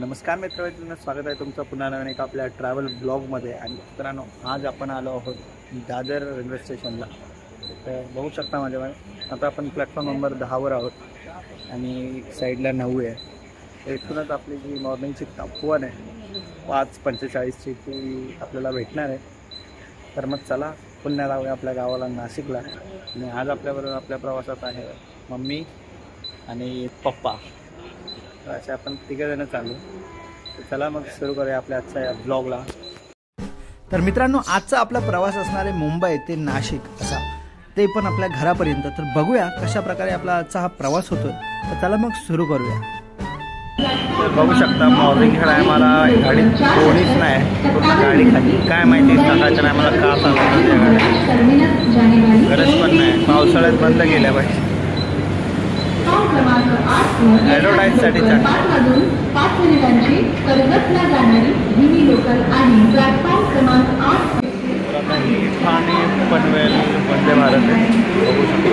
नमस्कार मित्रांनो, स्वागत आहे तुमचं पुन्हा नवीन एक आपल्या ट्रॅव्हल ब्लॉगमध्ये। आणि मित्रांनो, आज आपण आलो आहोत दादर रेल्वे स्टेशनला। तर बघू शकता माझ्याकडे आता आपण प्लॅटफॉर्म नंबर 10वर आहोत आणि साईडला 9 आहे। इथूनच आपली जी मॉर्निंगची तपवन आहे 5:45ची ती आपल्याला भेटणार आहे। तर मग चला पुन्हा जाऊया आपल्या गावाला, नाशिकला। आणि आज आपल्याबरोबर आपल्या प्रवासात आहे मम्मी आणि पप्पा। असे आपण तिघजण चालू। चला मग सुरू करूया आपल्या आजच्या या ब्लॉगला। तर मित्रांनो, आजचा आपला प्रवास असणार आहे मुंबई ते नाशिक असा, ते पण आपल्या घरापर्यंत। तर बघूया कशा प्रकारे आपला आजचा हा प्रवास होतो। तर चला मग सुरू करूया। तर बघू शकता मॉर्निंगच्या टायमाला गाडीत कोणीच नाही, पूर्ण गाडी खाली। काय माहिती सकाळच्या टायमाला का चालवतात या गाड्या, गरज पण नाही। पावसाळ्यात बंद केल्या पाहिजे, ॲडव्हर्टाईजसाठी चालली। 5 मिनिटांची कर्जतला जाणारी धीमी लोकल आणि प्लॅटफॉर्म क्रमांक 8 आता ही ठाणे पनवेल वंदे भारत आहे, बघू शकता।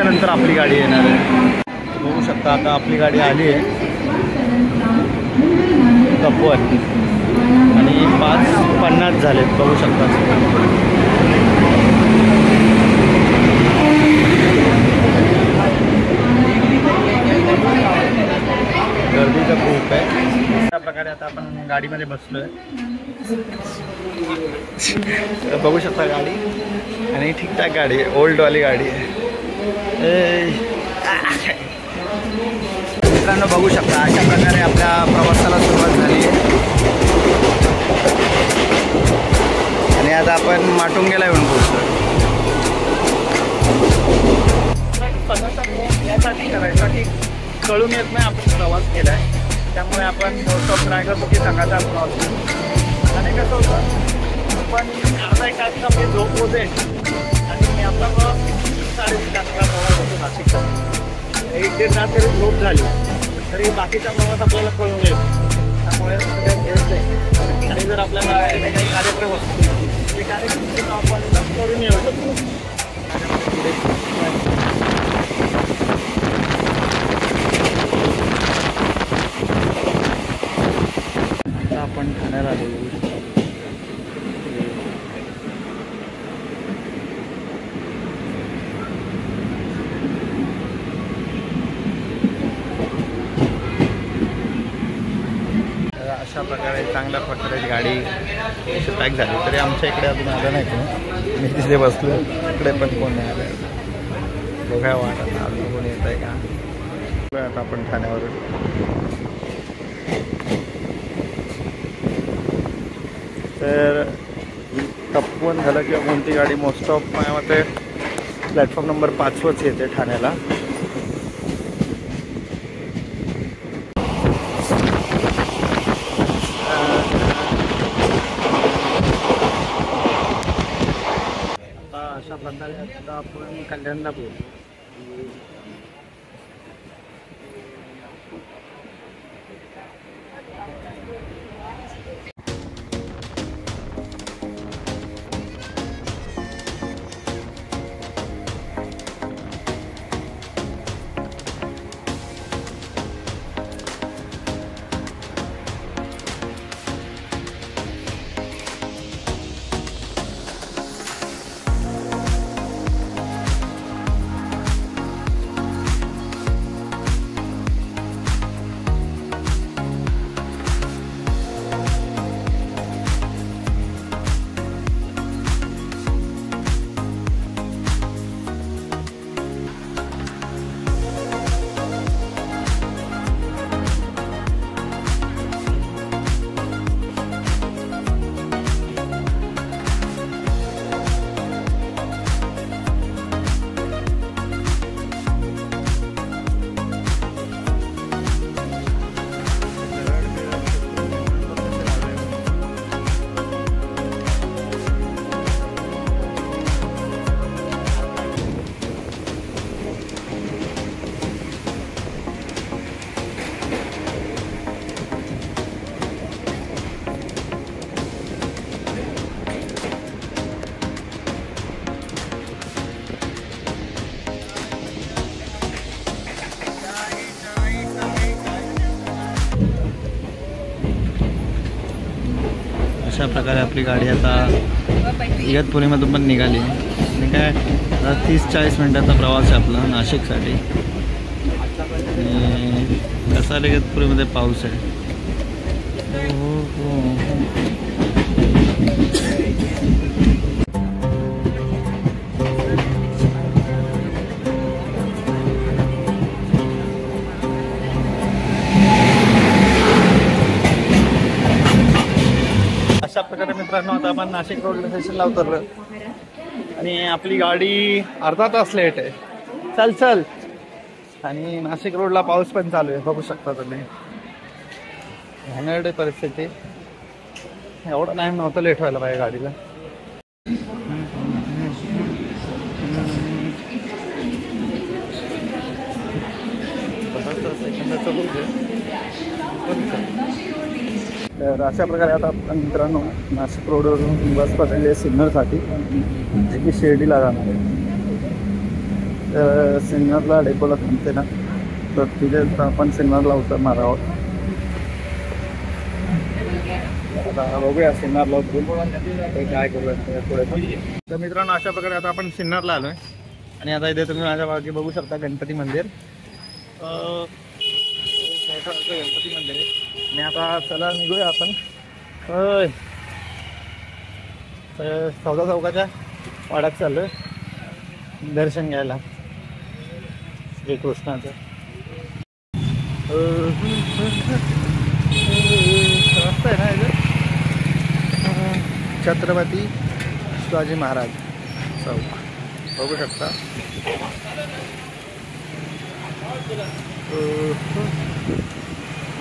नंतर आपली गाडी येणार आहे, बघू शकता। आता आपली गाडी आली आहे तपवन आणि 5:50 झालेत, बघू शकता। गर्दीचं खूप आहे। अशा प्रकारे आता आपण गाडीमध्ये बसलोय, बघू शकता गाडी। आणि ठीकठाक गाडी आहे, ओल्डवाली गाडी आहे। मित्रांनो बघू शकता, अशा प्रकारे आपल्या प्रवासाला सुरुवात झाली आहे। आणि आता आपण माटुंग्याला येऊन पोहोचलो। यासाठी करायसाठी कळून येत नाही आपण प्रवास केला आहे, त्यामुळे आपण मोस्ट ऑफ ट्राय करतो की सकाळचा प्रवास। आणि कसं होतं, आपण अर्धा एक तास आपली झोप होते आणि आपला प्रवास 3:30 तासाचा प्रवास होतो नाशिकचा। 1-1.5 तास तरी झोप झाली तरी बाकीचा प्रवास आपल्याला कळून येतो। त्यामुळे घ्यायचं आहे। आणि जर आपल्याला काही कार्यक्रम असतो ते कार्यक्रम आपण करून येऊ शकतो। आपण ठाण्याला आलो। अशा प्रकारे चांगल्या प्रकारे गाडी पॅक झाली, तरी आमच्या इकडे अजून आलं नाही कोण। मी तिथे बसलो, इकडे पण कोण नाही आलं। बघा वाटत अजून कोण येत आहे का। आता आपण ठाण्यावरून तर तपवन झालं किंवा कोणती गाडी मोस्ट ऑफ माझ्या मते प्लॅटफॉर्म नंबर 5वरच येते ठाण्याला। आता अशा प्रकारे आता आपण कल्याणला पोहोचलो। अशा प्रकारे आपली गाडी आता इगतपुरीमधून पण निघाली आणि काय 30-40 मिनिटाचा प्रवास आहे आपला नाशिकसाठी. आणि कसा इगतपुरीमध्ये पाऊस आहे. अशा प्रकारे मित्रांनो आता आपण नाशिक रोड स्टेशनला उतरलो आणि आपली गाडी अर्धा तास लेट आहे. चल आणि नाशिक रोडला पाऊस पण चालू आहे, बघू शकता तुम्ही. घाणेरडी परिस्थिती. एवढा टाइम नव्हतं लेट व्हायला पाहिजे गाडीला. तर अशा प्रकारे आता आपण मित्रांनो नाशिक रोडवरून बस पकडली आहे सिन्नरसाठी, जे की शिर्डीला जाणार आहे. तर सिन्नरला डेपोला थांबते ना, तर तिथे आपण सिन्नरला उतरणार आहोत. आता बघूया सिन्नरला उतरून ते काय करूया पुढे. तर मित्रांनो अशा प्रकारे आता आपण सिन्नरला आलो आहे आणि आता इथे तुम्ही माझ्या मागे बघू शकता गणपती मंदिर. गणपती मंदिर आहे आणि आता चला निघूया आपण चौकाच्या वाड्यात चाललोय दर्शन घ्यायला श्रीकृष्णाचं. मस्त आहे ना इथे. छत्रपती शिवाजी महाराज चौक बघू शकता.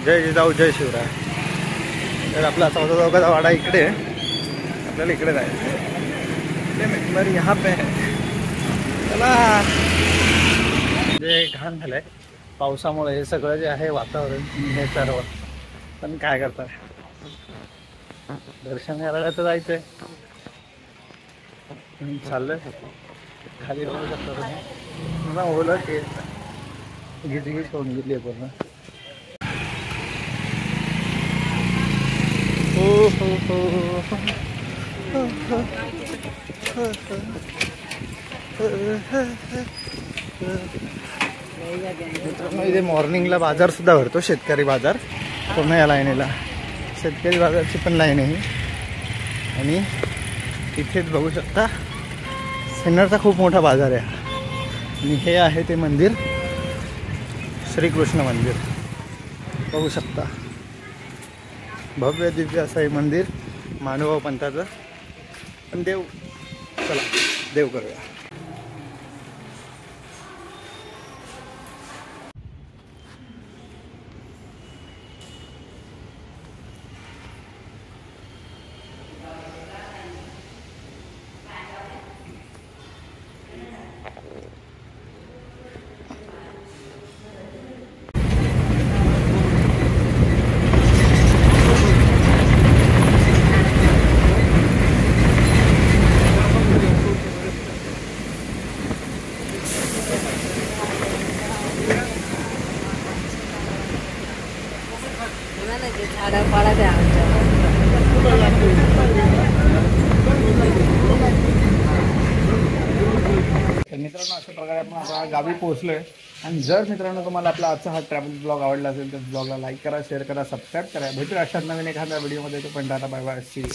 जय जिजाऊ जय शिवराय. तर आपला चौकाचा वाडा इकडे आहे, आपल्याला इकडे जायचं. मेंबर यहाँ पे है. चला. जे घाण झालंय पावसामुळे हे सगळं जे आहे वातावरण हे सर्व, पण काय करतात दर्शन घ्यायला तर जायचंय. चाललंय खाली बघू शकता तुम्ही. मला ओलं की गिजगीज करून घेतली आहे पूर्ण. इथे मॉर्निंगला बाजार सुद्धा भरतो, शेतकरी बाजार. पूर्ण या लाईनीला शेतकरी बाजारची पण लाईन आहे. आणि इथेच बघू शकता सिन्नरचा खूप मोठा बाजार आहे. आणि हे आहे ते मंदिर, श्रीकृष्ण मंदिर बघू शकता. भव्य दिव्य असं हे मंदिर मानव पंथाचं. पण देव, चला देव करूया. मित्रांनो अशा प्रकारे आपण आता गावी पोहोचलोय. आणि जर मित्रांनो तुम्हाला आपला आजचा हा ट्रॅव्हल ब्लॉग आवडला असेल तर ब्लॉगला लाईक करा, शेअर करा, सबस्क्राईब करा. भेटूया अशाच नवीन एखाद्या व्हिडिओमध्ये. तो पण tata bye bye, see you.